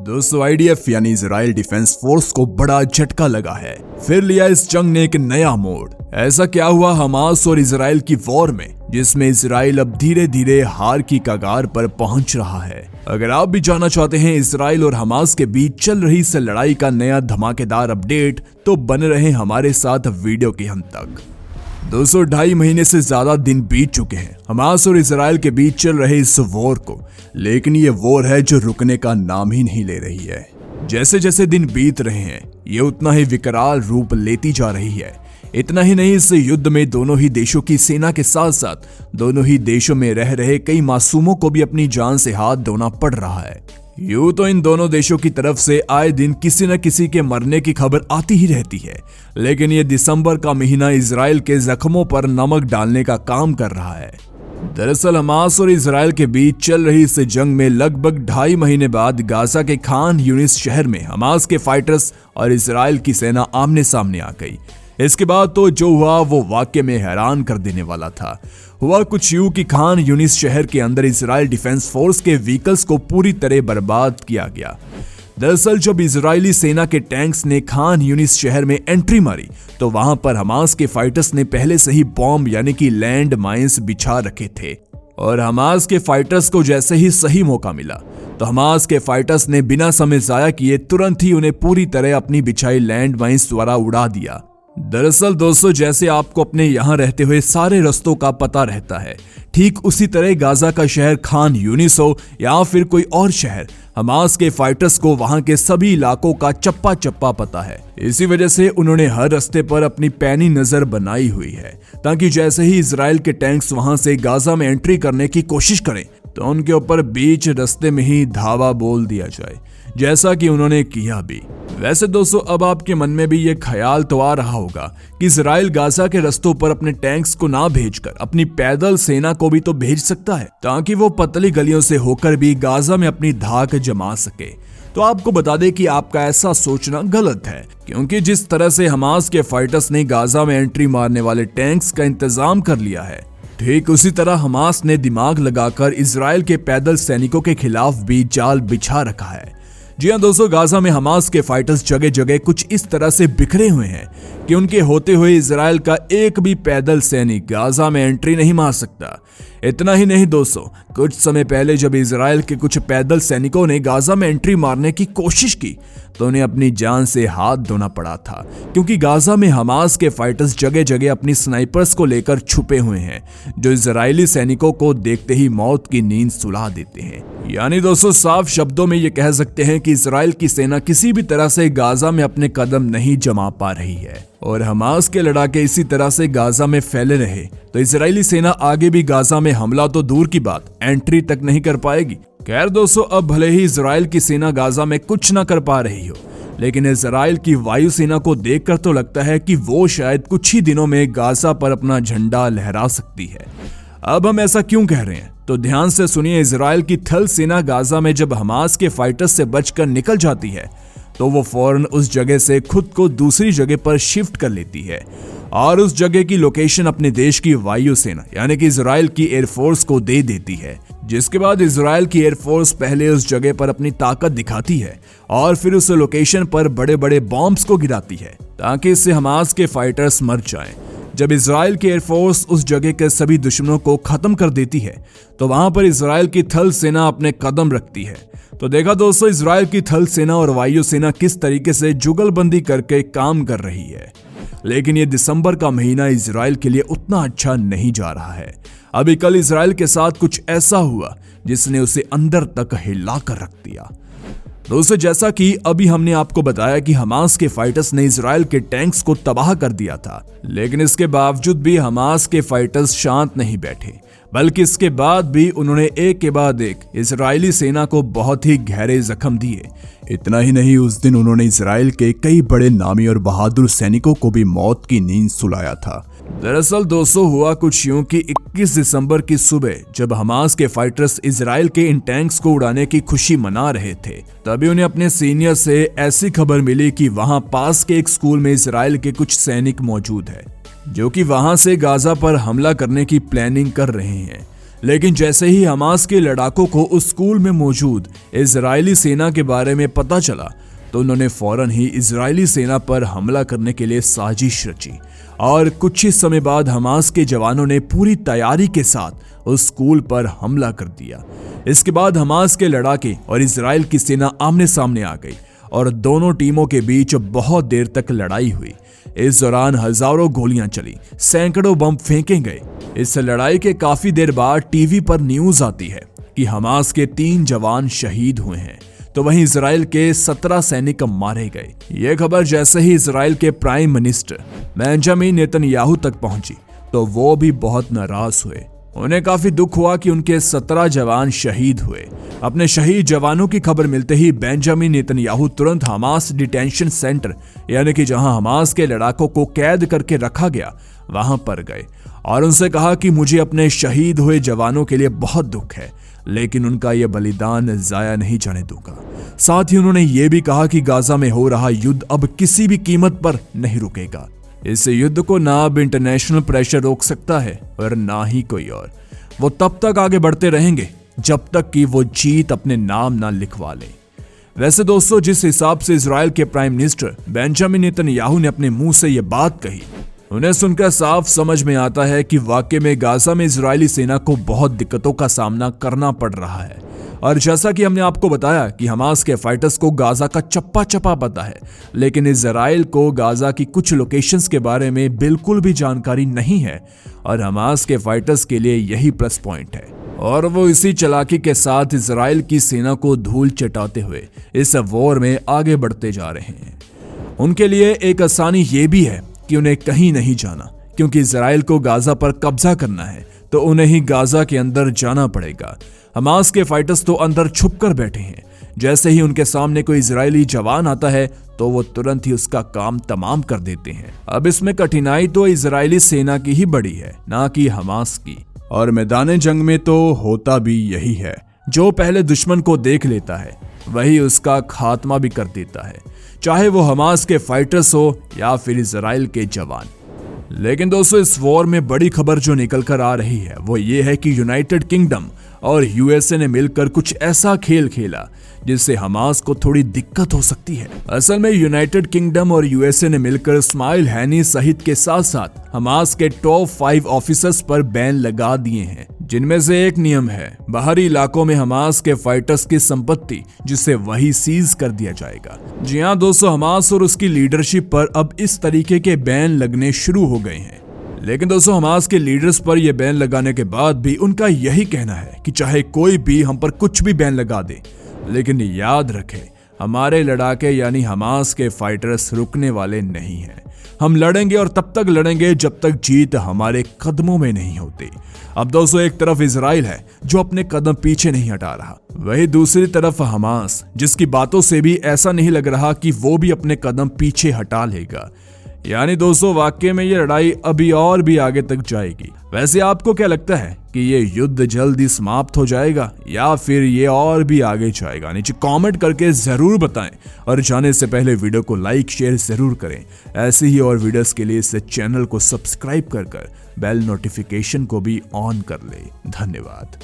दोस्तों आईडीएफ यानी Israel defence force को बड़ा झटका लगा है। फिर लिया इस जंग ने एक नया मोड़। ऐसा क्या हुआ हमास और इजराइल की वॉर में, जिसमें इजराइल अब धीरे धीरे हार की कगार पर पहुंच रहा है। अगर आप भी जानना चाहते हैं इजराइल और हमास के बीच चल रही इस लड़ाई का नया धमाकेदार अपडेट, तो बने रहे हमारे साथ वीडियो के अंत तक। दोस्तों 2.5 महीने से ज्यादा दिन बीत चुके हैं हमास और इजराइल के बीच चल रहे इस वॉर को, लेकिन ये वॉर है जो रुकने का नाम ही नहीं ले रही है। जैसे जैसे दिन बीत रहे हैं ये उतना ही विकराल रूप लेती जा रही है। इतना ही नहीं, इस युद्ध में दोनों ही देशों की सेना के साथ साथ दोनों ही देशों में रह रहे कई मासूमों को भी अपनी जान से हाथ धोना पड़ रहा है। यूं तो इन दोनों देशों की तरफ से आए दिन किसी न किसी के मरने की खबर आती ही रहती है, लेकिन ये दिसंबर का महीना इजराइल के जख्मों पर नमक डालने का काम कर रहा है। दरअसल हमास और इजराइल के बीच चल रही इस जंग में लगभग 2.5 महीने बाद गाजा के खान यूनिस शहर में हमास के फाइटर्स और इजराइल की सेना आमने सामने आ गई। इसके बाद तो जो हुआ वो वाकई में हैरान कर देने वाला था। हुआ कुछ यूं कि खान यूनिस शहर के अंदर इजराइल डिफेंस फोर्स के व्हीकल्स को पूरी तरह बर्बाद किया गया। दरअसल जब इजरायली सेना के टैंक्स ने खान यूनिस शहर में एंट्री मारी तो वहां पर हमास के फाइटर्स ने पहले से ही बॉम्ब यानी कि लैंड माइंस बिछा रखे थे, और हमास के फाइटर्स को जैसे ही सही मौका मिला तो हमास के फाइटर्स ने बिना समय जाया किए तुरंत ही उन्हें पूरी तरह अपनी बिछाई लैंड माइंस द्वारा उड़ा दिया। दरअसल दोस्तों, जैसे आपको अपने यहाँ रहते हुए सारे रास्तों का पता रहता है, ठीक उसी तरह गाजा का शहर खान यूनिस हो या फिर कोई और शहर, हमास के फाइटर्स को वहां के सभी इलाकों का चप्पा चप्पा पता है। इसी वजह से उन्होंने हर रास्ते पर अपनी पैनी नजर बनाई हुई है, ताकि जैसे ही इजराइल के टैंक्स वहां से गाजा में एंट्री करने की कोशिश करें तो उनके ऊपर बीच रास्ते में ही धावा बोल दिया जाए, जैसा कि उन्होंने किया भी। वैसे दोस्तों, अब आपके मन में भी ये ख्याल तो आ रहा होगा कि इजराइल गाजा के रास्तों पर अपने टैंक्स को ना भेजकर अपनी पैदल सेना को भी तो भेज सकता है, ताकि वो पतली गलियों से होकर भी गाजा में अपनी धाक जमा सके। तो आपको बता दें कि आपका ऐसा सोचना गलत है, क्योंकि जिस तरह से हमास के फाइटर्स ने गाजा में एंट्री मारने वाले टैंक्स का इंतजाम कर लिया है, ठीक उसी तरह हमास ने दिमाग लगाकर इजराइल के पैदल सैनिकों के खिलाफ भी जाल बिछा रखा है। जी हाँ दोस्तों, गाजा में हमास के फाइटर्स जगह जगह कुछ इस तरह से बिखरे हुए हैं कि उनके होते हुए इजराइल का एक भी पैदल सैनिक गाजा में एंट्री नहीं मार सकता। इतना ही नहीं दोस्तों, कुछ समय पहले जब इजराइल के कुछ पैदल सैनिकों ने गाजा में एंट्री मारने की कोशिश की तो उन्हें अपनी जान से हाथ धोना पड़ा था, क्योंकि गाजा में हमास के फाइटर्स जगह जगह अपनी स्नाइपर्स को लेकर छुपे हुए हैं, जो इजरायली सैनिकों को देखते ही मौत की नींद सुला देते हैं। यानी दोस्तों, साफ शब्दों में ये कह सकते हैं कि इजराइल की सेना किसी भी तरह से गाजा में अपने कदम नहीं जमा पा रही है, और हमास के लड़ाके इसी तरह से गाजा में फैले रहे तो इजरायली सेना आगे भी गाजा में हमला तो दूर की बात, एंट्री तक नहीं कर पाएगी। खैर दोस्तों, अब भले ही इजराइल की सेना गाजा में कुछ ना कर पा रही हो, लेकिन इजराइल की वायुसेना को देखकर तो लगता है कि वो शायद कुछ ही दिनों में गाजा पर अपना झंडा लहरा सकती है। अब हम ऐसा क्यों कह रहे हैं तो ध्यान से सुनिए। इजराइल की थल सेना गाजा में जब हमास के फाइटर्स से बचकर निकल जाती है तो वो फौरन उस जगह से खुद को दूसरी जगह पर शिफ्ट कर लेती है और उस जगह की लोकेशन अपने देश की वायुसेना यानी कि इजराइल की एयरफोर्स को दे देती है, जिसके बाद इजराइल की एयरफोर्स पहले उस जगह पर अपनी ताकत दिखाती है और फिर उस लोकेशन पर बड़े बड़े बॉम्ब्स को गिराती है, ताकि इससे हमास के फाइटर्स मर जाएं। जब इजराइल की एयरफोर्स उस जगह के सभी दुश्मनों को खत्म कर देती है तो वहां पर इजराइल की थल सेना अपने कदम रखती है। तो देखा दोस्तों, इजराइल की थल सेना और वायु सेना किस तरीके से जुगलबंदी करके काम कर रही है। लेकिन ये दिसंबर का महीना इजराइल के लिए उतना अच्छा नहीं जा रहा है। अभी कल इजराइल के साथ कुछ ऐसा हुआ जिसने उसे अंदर तक हिला कर रख दिया। दोस्तों, जैसा कि अभी हमने आपको बताया कि हमास के फाइटर्स ने इजराइल के टैंक्स को तबाह कर दिया था, लेकिन इसके बावजूद भी हमास के फाइटर्स शांत नहीं बैठे, बल्कि इसके बाद भी उन्होंने एक के बाद एक इजरायली सेना को बहुत ही गहरे जख्म दिए। इतना ही नहीं, उस दिन उन्होंने इजराइल के कई बड़े नामी और बहादुर सैनिकों को भी मौत की नींद सुलाया था। दरअसल दोस्तों, हुआ कुछ यूं कि 21 दिसंबर की सुबह जब हमास के फाइटर्स इजराइल के इन टैंक्स को उड़ाने की खुशी मना रहे थे, तभी उन्हें अपने सीनियर से ऐसी खबर मिली कि वहां पास के एक स्कूल में इजराइल के कुछ सैनिक मौजूद है, जो कि वहां से गाजा पर हमला करने की प्लानिंग कर रहे हैं। लेकिन जैसे ही हमास के लड़ाकों को उस स्कूल में मौजूद इजरायली सेना के बारे में पता चला तो उन्होंने फौरन ही इजरायली सेना पर हमला करने के लिए साजिश रची और कुछ ही समय बाद हमास के जवानों ने पूरी तैयारी के साथ उस स्कूल पर हमला कर दिया। इसके बाद हमास के लड़ाके और इजराइल की सेना आमने सामने आ गई और दोनों टीमों के बीच बहुत देर तक लड़ाई हुई। इस दौरान हजारों गोलियां चली, सैकड़ों बम फेंके गए। इस लड़ाई के काफी देर बाद टीवी पर न्यूज आती है कि हमास के 3 जवान शहीद हुए हैं, तो वहीं इजराइल के 17 सैनिक मारे गए। यह खबर जैसे ही इजराइल के प्राइम मिनिस्टर बेंजामिन नेतन्याहू तक पहुंची तो वो भी बहुत नाराज हुए। उन्हें काफी दुख हुआ कि उनके 17 जवान शहीद हुए। अपने शहीद जवानों की खबर मिलते ही बेंजामिन नेतन्याहू तुरंत हमास डिटेंशन सेंटर यानी कि जहां हमास के लड़ाकों को कैद करके रखा गया वहां पर गए और उनसे कहा कि मुझे अपने शहीद हुए जवानों के लिए बहुत दुख है, लेकिन उनका यह बलिदान जाया नहीं जाने दूंगा। साथ ही उन्होंने ये भी कहा कि गाजा में हो रहा युद्ध अब किसी भी कीमत पर नहीं रुकेगा। इस युद्ध को ना अब इंटरनेशनल प्रेशर रोक सकता है और ना ही कोई और। वो तब तक आगे बढ़ते रहेंगे जब तक कि वो जीत अपने नाम ना लिखवा ले। वैसे दोस्तों, जिस हिसाब से इजराइल के प्राइम मिनिस्टर बेंजामिन नेतन्याहू ने अपने मुंह से ये बात कही, उन्हें सुनकर साफ समझ में आता है कि वाकई में गाजा में इजरायली सेना को बहुत दिक्कतों का सामना करना पड़ रहा है। और जैसा कि हमने आपको बताया कि हमास के फाइटर्स को गाजा का चप्पा चप्पा पता है, लेकिन इजराइल को गाजा की कुछ लोकेशंस के बारे में बिल्कुल भी जानकारी नहीं है और हमास के फाइटर्स के लिए यही प्लस पॉइंट है और वो इसी चालाकी के साथ इजराइल की सेना को धूल चटाते हुए इस वॉर में आगे बढ़ते जा रहे हैं। उनके लिए एक आसानी ये भी है कि उन्हें कहीं नहीं जाना, क्योंकि इजराइल को गाजा पर कब्जा करना है तो उन्हें ही गाजा के अंदर जाना पड़ेगा। हमास के फाइटर्स तो अंदर छुप कर बैठे हैं। जैसे ही उनके सामने कोई इजरायली जवान आता है तो वो तुरंत ही उसका काम तमाम कर देते हैं। अब इसमें कठिनाई तो इजरायली सेना की ही बड़ी है, ना कि हमास की। और मैदान जंग में तो होता भी यही है, जो पहले दुश्मन को देख लेता है वही उसका खात्मा भी कर देता है, चाहे वो हमास के फाइटर्स हो या फिर इजराइल के जवान। लेकिन दोस्तों, इस वॉर में बड़ी खबर जो निकल कर आ रही है वो ये है कि यूनाइटेड किंगडम और यूएसए ने मिलकर कुछ ऐसा खेल खेला जिससे हमास को थोड़ी दिक्कत हो सकती है। असल में यूनाइटेड किंगडम और यूएसए ने मिलकर इस्माइल हैनी सहित के साथ साथ हमास के टॉप 5 ऑफिसर्स पर बैन लगा दिए हैं, जिनमें से एक नियम है बाहरी इलाकों में हमास के फाइटर्स की संपत्ति जिसे वही सीज कर दिया जाएगा। जी हाँ दोस्तों, हमास और उसकी लीडरशिप पर अब इस तरीके के बैन लगने शुरू हो गए हैं। लेकिन दोस्तों, हमास के लीडर्स पर यह बैन लगाने के बाद भी उनका यही कहना है कि चाहे कोई भी हम पर कुछ भी बैन लगा दे, लेकिन याद रखें हमारे लड़ाके यानी हमास के फाइटर्स रुकने वाले नहीं हैं। हम लड़ेंगे और तब तक लड़ेंगे जब तक जीत हमारे कदमों में नहीं होती। अब दोस्तों, एक तरफ इजराइल है जो अपने कदम पीछे नहीं हटा रहा, वही दूसरी तरफ हमास जिसकी बातों से भी ऐसा नहीं लग रहा कि वो भी अपने कदम पीछे हटा लेगा। यानी दोस्तों, वाकई में ये लड़ाई अभी और भी आगे तक जाएगी। वैसे आपको क्या लगता है कि ये युद्ध जल्दी समाप्त हो जाएगा या फिर ये और भी आगे जाएगा? नीचे कमेंट करके जरूर बताएं और जाने से पहले वीडियो को लाइक शेयर जरूर करें। ऐसे ही और वीडियोस के लिए इस चैनल को सब्सक्राइब कर बेल नोटिफिकेशन को भी ऑन कर ले। धन्यवाद।